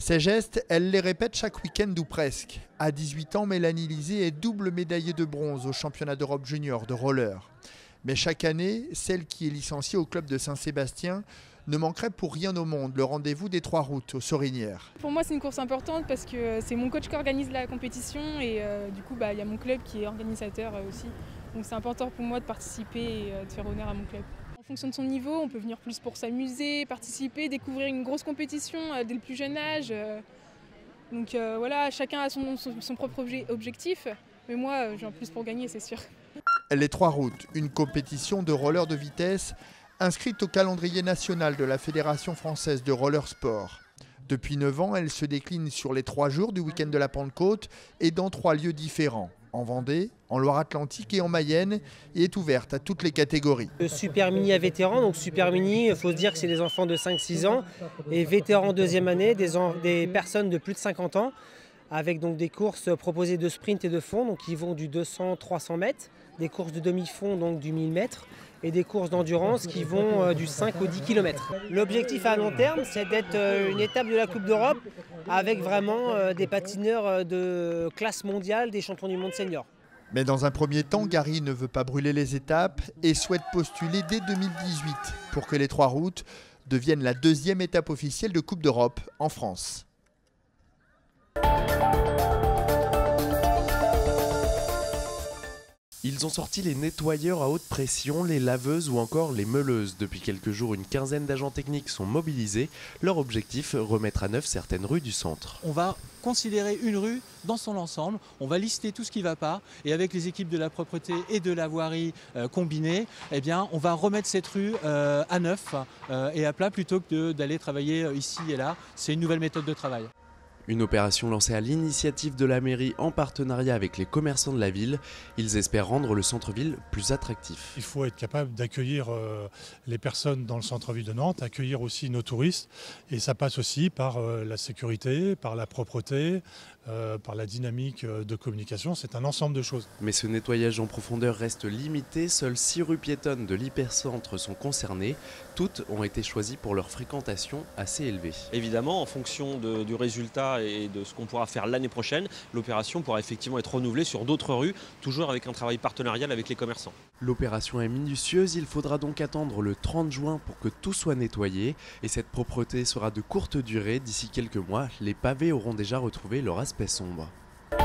Ces gestes, elle les répète chaque week-end ou presque. À 18 ans, Mélanie Lisée est double médaillée de bronze au championnat d'Europe junior de roller. Mais chaque année, celle qui est licenciée au club de Saint-Sébastien ne manquerait pour rien au monde le rendez-vous des 3 routes aux Sorinières. Pour moi, c'est une course importante parce que c'est mon coach qui organise la compétition et du coup, il y a mon club qui est organisateur aussi. Donc c'est important pour moi de participer et de faire honneur à mon club. En fonction de son niveau, on peut venir plus pour s'amuser, participer, découvrir une grosse compétition dès le plus jeune âge. Donc voilà, chacun a son propre objectif, mais moi, je viens plus pour gagner, c'est sûr. Les 3 routes, une compétition de roller de vitesse inscrite au calendrier national de la Fédération française de roller sport. Depuis 9 ans, elle se décline sur les 3 jours du week-end de la Pentecôte et dans 3 lieux différents. En Vendée, en Loire-Atlantique et en Mayenne, et est ouverte à toutes les catégories. Super mini à vétérans, donc super mini, il faut se dire que c'est des enfants de 5-6 ans, et vétérans deuxième année, des personnes de plus de 50 ans, avec donc des courses proposées de sprint et de fond, donc qui vont du 200-300 mètres, des courses de demi-fond, donc du 1000 mètres, et des courses d'endurance qui vont du 5 au 10 km. L'objectif à long terme, c'est d'être une étape de la Coupe d'Europe avec vraiment des patineurs de classe mondiale, des champions du monde senior. Mais dans un premier temps, Gary ne veut pas brûler les étapes et souhaite postuler dès 2018 pour que les 3 routes deviennent la 2e étape officielle de Coupe d'Europe en France. Ils ont sorti les nettoyeurs à haute pression, les laveuses ou encore les meuleuses. Depuis quelques jours, une quinzaine d'agents techniques sont mobilisés. Leur objectif, remettre à neuf certaines rues du centre. On va considérer une rue dans son ensemble, on va lister tout ce qui ne va pas et avec les équipes de la propreté et de la voirie combinées, eh bien, on va remettre cette rue à neuf et à plat plutôt que d'aller travailler ici et là. C'est une nouvelle méthode de travail. Une opération lancée à l'initiative de la mairie en partenariat avec les commerçants de la ville. Ils espèrent rendre le centre-ville plus attractif. Il faut être capable d'accueillir les personnes dans le centre-ville de Nantes, accueillir aussi nos touristes. Et ça passe aussi par la sécurité, par la propreté, par la dynamique de communication. C'est un ensemble de choses. Mais ce nettoyage en profondeur reste limité. Seules 6 rues piétonnes de l'hypercentre sont concernées. Toutes ont été choisies pour leur fréquentation assez élevée. Évidemment, en fonction du résultat et de ce qu'on pourra faire l'année prochaine, l'opération pourra effectivement être renouvelée sur d'autres rues, toujours avec un travail partenarial avec les commerçants. L'opération est minutieuse, il faudra donc attendre le 30 juin pour que tout soit nettoyé. Et cette propreté sera de courte durée. D'ici quelques mois, les pavés auront déjà retrouvé leur aspect sombre. On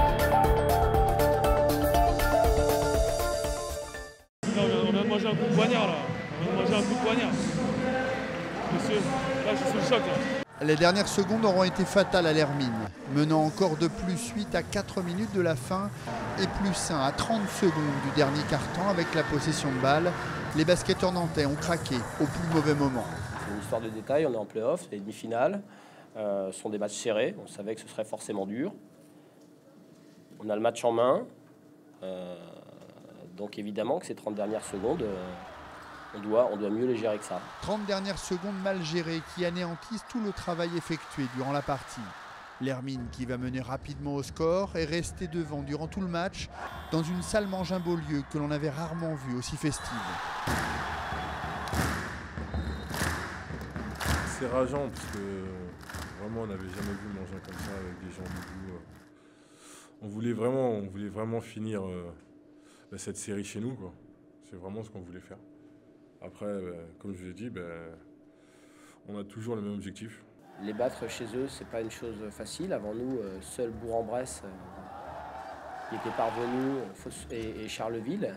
vient de manger un coup de poignard là. On vient de manger un coup de poignard. Monsieur, là je suis sous le choc là. Les dernières secondes auront été fatales à l'Hermine, menant encore de +8 à 4 minutes de la fin et +1 à 30 secondes du dernier quart-temps avec la possession de balle. Les basketteurs nantais ont craqué au plus mauvais moment. C'est une histoire de détail, on est en play-off, c'est les demi-finales. Ce sont des matchs serrés, on savait que ce serait forcément dur. On a le match en main, donc évidemment que ces 30 dernières secondes, on doit mieux les gérer que ça. 30 dernières secondes mal gérées qui anéantissent tout le travail effectué durant la partie. L'Hermine qui va mener rapidement au score est restée devant durant tout le match dans une salle Mangin-Beaulieu que l'on avait rarement vue aussi festive. C'est rageant parce que vraiment on n'avait jamais vu Mangin comme ça avec des gens debout. On voulait vraiment finir cette série chez nous, quoi. C'est vraiment ce qu'on voulait faire. Après, comme je vous l'ai dit, on a toujours le même objectif. Les battre chez eux, c'est pas une chose facile. Avant nous, seul Bourg-en-Bresse qui était parvenu et Charleville.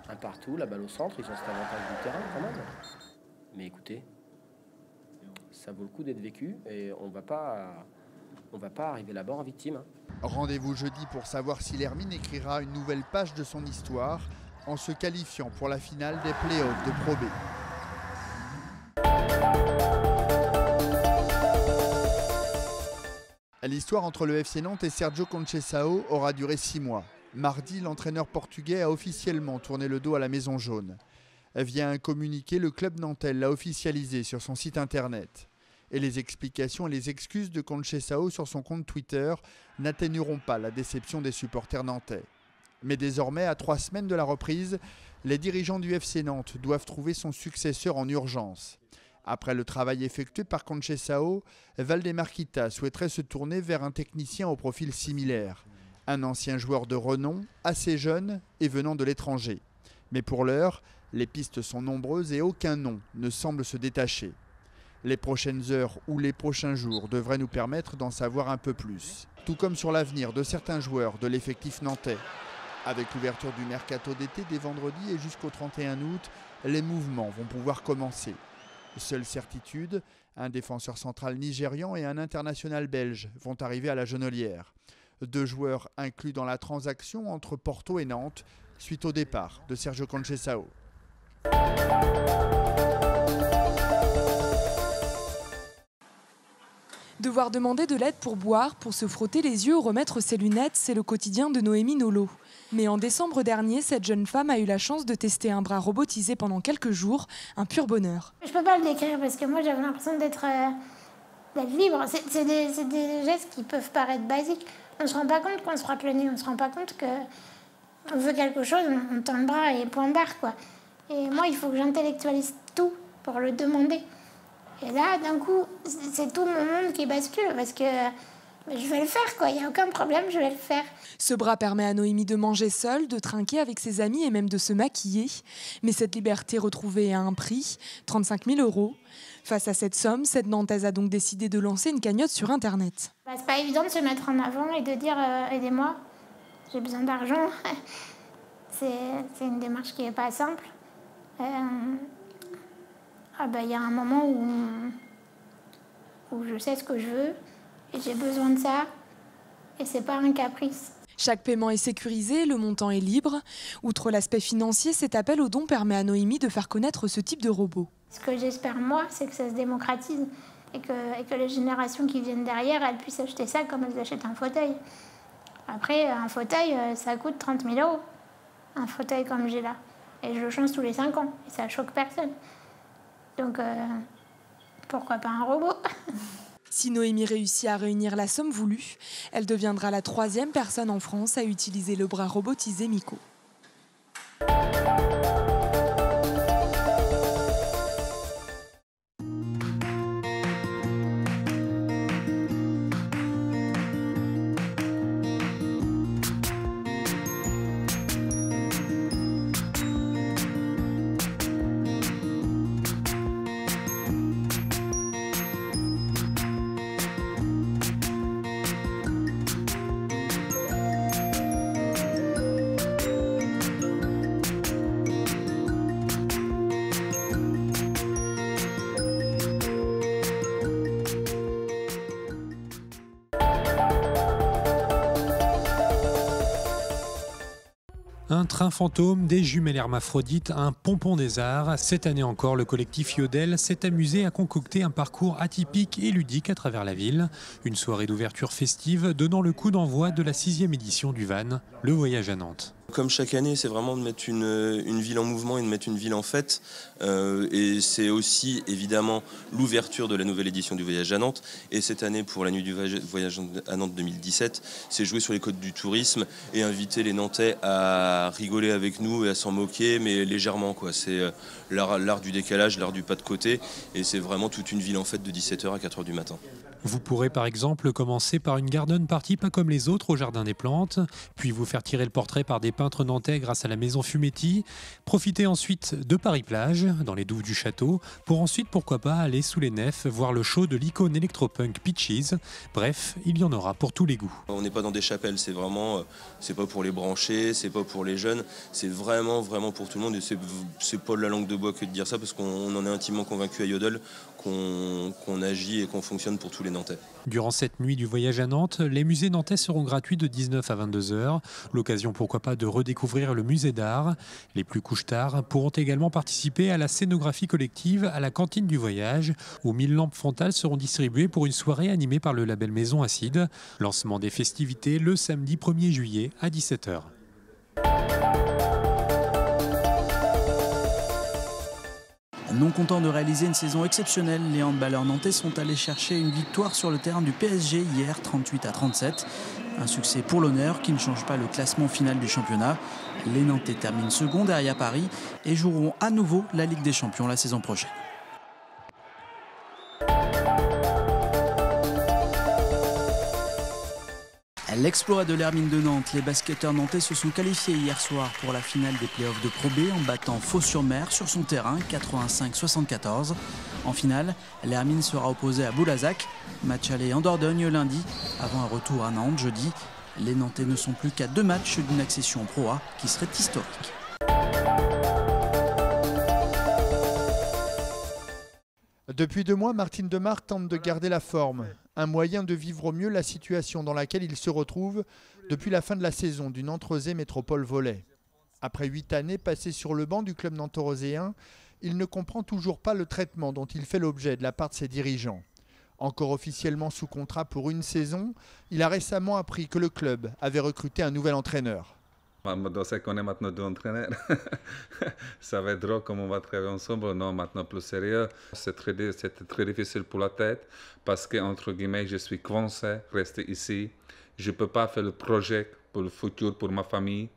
Un partout, la balle au centre, ils ont cet avantage du terrain quand même. Mais écoutez, ça vaut le coup d'être vécu et on va pas arriver là-bas en victime. Rendez-vous jeudi pour savoir si l'Hermine écrira une nouvelle page de son histoire en se qualifiant pour la finale des playoffs de Pro B. L'histoire entre le FC Nantes et Sergio Conceição aura duré 6 mois. Mardi, l'entraîneur portugais a officiellement tourné le dos à la Maison Jaune. Via un communiqué, le club nantais l'a officialisé sur son site internet. Et les explications et les excuses de Conceição sur son compte Twitter n'atténueront pas la déception des supporters nantais. Mais désormais, à 3 semaines de la reprise, les dirigeants du FC Nantes doivent trouver son successeur en urgence. Après le travail effectué par Conceição, Valdemarquita souhaiterait se tourner vers un technicien au profil similaire. Un ancien joueur de renom, assez jeune et venant de l'étranger. Mais pour l'heure, les pistes sont nombreuses et aucun nom ne semble se détacher. Les prochaines heures ou les prochains jours devraient nous permettre d'en savoir un peu plus. Tout comme sur l'avenir de certains joueurs de l'effectif nantais. Avec l'ouverture du mercato d'été dès vendredi et jusqu'au 31 août, les mouvements vont pouvoir commencer. Seule certitude, un défenseur central nigérian et un international belge vont arriver à la Genolière. 2 joueurs inclus dans la transaction entre Porto et Nantes, suite au départ de Sergio Conceição. Devoir demander de l'aide pour boire, pour se frotter les yeux ou remettre ses lunettes, c'est le quotidien de Noémie Nolo. Mais en décembre dernier, cette jeune femme a eu la chance de tester un bras robotisé pendant quelques jours, un pur bonheur. Je peux pas le décrire parce que moi j'avais l'impression d'être libre. C'est des gestes qui peuvent paraître basiques. On se rend pas compte qu'on se frotte le nez, on se rend pas compte qu'on veut quelque chose, on tend le bras et point barre quoi. Et moi il faut que j'intellectualise tout pour le demander. Et là d'un coup c'est tout mon monde qui bascule parce que je vais le faire quoi, il n'y a aucun problème, je vais le faire. Ce bras permet à Noémie de manger seule, de trinquer avec ses amis et même de se maquiller. Mais cette liberté retrouvée a un prix, 35 000 €. Face à cette somme, cette Nantaise a donc décidé de lancer une cagnotte sur Internet. C'est pas évident de se mettre en avant et de dire aidez-moi, j'ai besoin d'argent. C'est une démarche qui n'est pas simple. Il y a un moment où je sais ce que je veux et j'ai besoin de ça et c'est pas un caprice. Chaque paiement est sécurisé, le montant est libre. Outre l'aspect financier, cet appel aux dons permet à Noémie de faire connaître ce type de robot. Ce que j'espère moi, c'est que ça se démocratise et que les générations qui viennent derrière, elles puissent acheter ça comme elles achètent un fauteuil. Après, un fauteuil, ça coûte 30 000 €. Un fauteuil comme j'ai là. Et je le change tous les 5 ans. Et ça choque personne. Donc, pourquoi pas un robot? Si Noémie réussit à réunir la somme voulue, elle deviendra la 3e personne en France à utiliser le bras robotisé Miko. Un train fantôme, des jumelles hermaphrodites, un pompon des arts. Cette année encore, le collectif Yodel s'est amusé à concocter un parcours atypique et ludique à travers la ville. Une soirée d'ouverture festive donnant le coup d'envoi de la 6e édition du VAN, le voyage à Nantes. Comme chaque année, c'est vraiment de mettre une ville en mouvement et de mettre une ville en fête. Et c'est aussi évidemment l'ouverture de la nouvelle édition du Voyage à Nantes. Et cette année, pour la nuit du Voyage à Nantes 2017, c'est jouer sur les codes du tourisme et inviter les Nantais à rigoler avec nous et à s'en moquer, mais légèrement, quoi. C'est l'art du décalage, l'art du pas de côté. Et c'est vraiment toute une ville en fête de 17h à 4h du matin. Vous pourrez par exemple commencer par une garden party pas comme les autres au Jardin des Plantes, puis vous faire tirer le portrait par des peintres nantais grâce à la Maison Fumetti, profiter ensuite de Paris-Plage, dans les douves du château, pour ensuite pourquoi pas aller sous les nefs, voir le show de l'icône électropunk Peaches. Bref, il y en aura pour tous les goûts. On n'est pas dans des chapelles, c'est vraiment, c'est pas pour les branchés, c'est pas pour les jeunes, c'est vraiment pour tout le monde et c'est pas la langue de bois que de dire ça parce qu'on en est intimement convaincu à Yodel qu'on agit et qu'on fonctionne pour tous les Nantais. Durant cette nuit du voyage à Nantes, les musées nantais seront gratuits de 19 à 22h. L'occasion pourquoi pas de redécouvrir le musée d'art. Les plus couche-tard pourront également participer à la scénographie collective à la cantine du voyage, où 1000 lampes frontales seront distribuées pour une soirée animée par le label Maison Acide. Lancement des festivités le samedi 1er juillet à 17h. Non contents de réaliser une saison exceptionnelle, les handballeurs nantais sont allés chercher une victoire sur le terrain du PSG hier, 38-37. Un succès pour l'honneur qui ne change pas le classement final du championnat. Les Nantais terminent second derrière Paris et joueront à nouveau la Ligue des Champions la saison prochaine. L'exploit de l'Hermine de Nantes, les basketteurs nantais se sont qualifiés hier soir pour la finale des playoffs de Pro B en battant Fos-sur-Mer sur son terrain 85-74. En finale, l'Hermine sera opposée à Boulazac, match aller en Dordogne lundi, avant un retour à Nantes jeudi. Les Nantais ne sont plus qu'à 2 matchs d'une accession en Pro A qui serait historique. Depuis 2 mois, Martin Demar tente de garder la forme. Un moyen de vivre au mieux la situation dans laquelle il se retrouve depuis la fin de la saison du Nantes-Rosé Métropole Volley. Après 8 années passées sur le banc du club nantes-roséen, il ne comprend toujours pas le traitement dont il fait l'objet de la part de ses dirigeants. Encore officiellement sous contrat pour une saison, il a récemment appris que le club avait recruté un nouvel entraîneur. On sait qu'on est maintenant 2 entraîneurs. Ça va être drôle comme on va travailler ensemble. Non, maintenant plus sérieux. C'était très difficile pour la tête parce que, entre guillemets, je suis coincé, rester ici. Je ne peux pas faire le projet pour le futur, pour ma famille.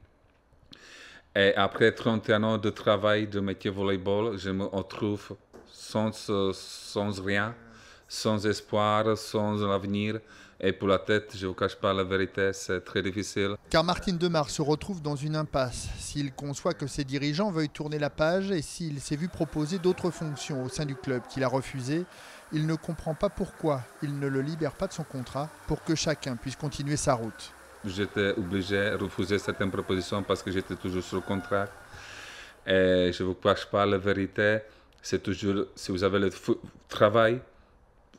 Et après 31 ans de travail de métier volleyball, je me retrouve sans rien, sans espoir, sans avenir. Et pour la tête, je ne vous cache pas la vérité, c'est très difficile. Car Martin Demar se retrouve dans une impasse. S'il conçoit que ses dirigeants veuillent tourner la page et s'il s'est vu proposer d'autres fonctions au sein du club qu'il a refusé, il ne comprend pas pourquoi il ne le libère pas de son contrat pour que chacun puisse continuer sa route. J'étais obligé de refuser certaines propositions parce que j'étais toujours sur le contrat. Et je ne vous cache pas la vérité, c'est toujours, si vous avez le travail,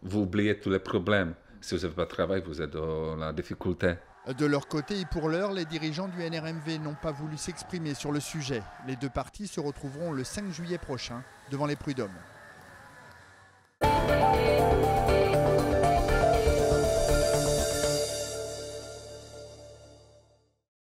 vous oubliez tous les problèmes. Si vous n'avez pas de travail, vous êtes dans la difficulté. De leur côté et pour l'heure, les dirigeants du NRMV n'ont pas voulu s'exprimer sur le sujet. Les 2 parties se retrouveront le 5 juillet prochain devant les prud'hommes.